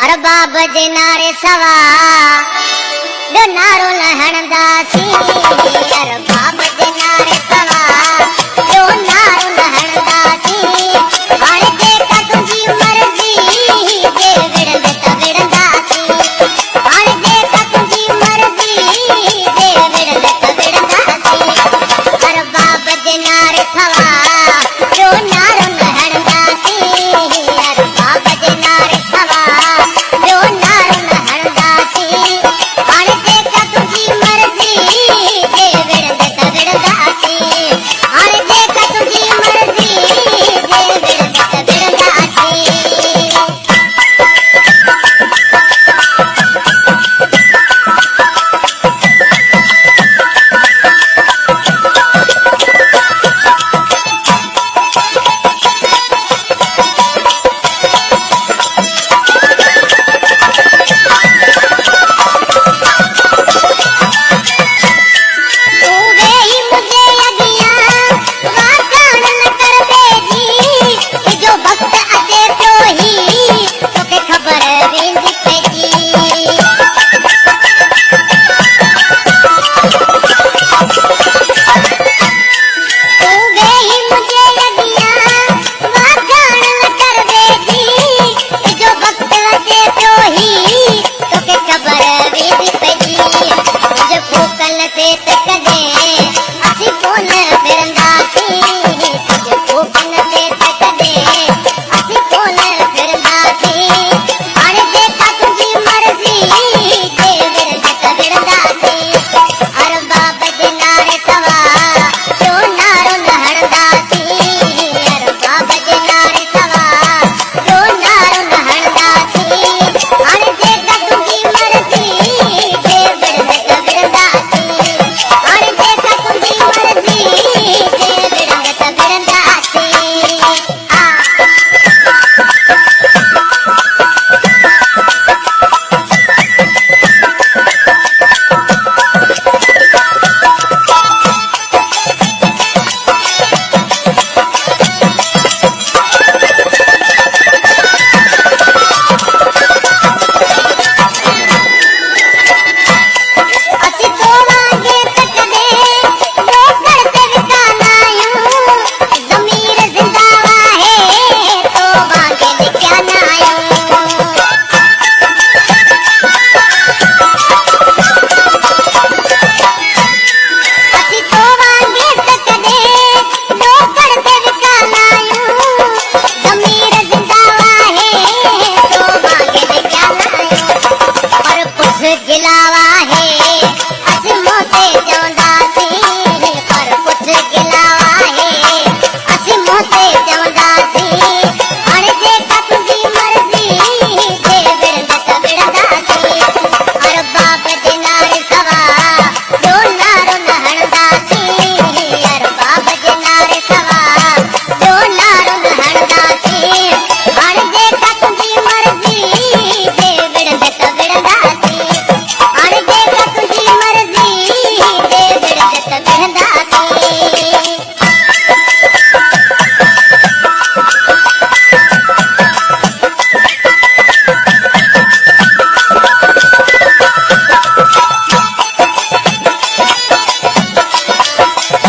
अरबा बजे नारे सवा जो नारो लहणदासी अरबा बजे नारे सवा जो नारो लहणदासी हाणे जेका तुंहिंजी मर्ज़ी जे विड़ंद त विड़ंदासी हाणे जेका तुंहिंजी मर्ज़ी जे विड़ंद त विड़ंदासी अरबा बजे नारे सवा जो नारो लहणदासी अरबा बजे नारे सवा जो नारो लहणदासी हाणे जेका तुंहिंजी मर्ज़ी जे विड़ंद त विड़ंदासी हाणे जेका तुंहिंजी मर्ज़ी जे विड़ंद त विड़ंदासी तू वेही मुझे अगियां वाकान न कर बेजी कि जो वक्त अचे तो ही तोखे ख़बर वेंदी पइजी तू वेही मुझे अगियां वाकान न कर बेजी कि जो वक्त अचे तो ही तोखे ख़बर वेंदी पइजी तुंहिंजे पोकल ते त कॾहिं असीं कोन फिरंदासीं तुंहिंजे पोकल ते त कॾहिं असीं कोन फिरंदासीं हाणे जेका तुंहिंजी मर्ज़ी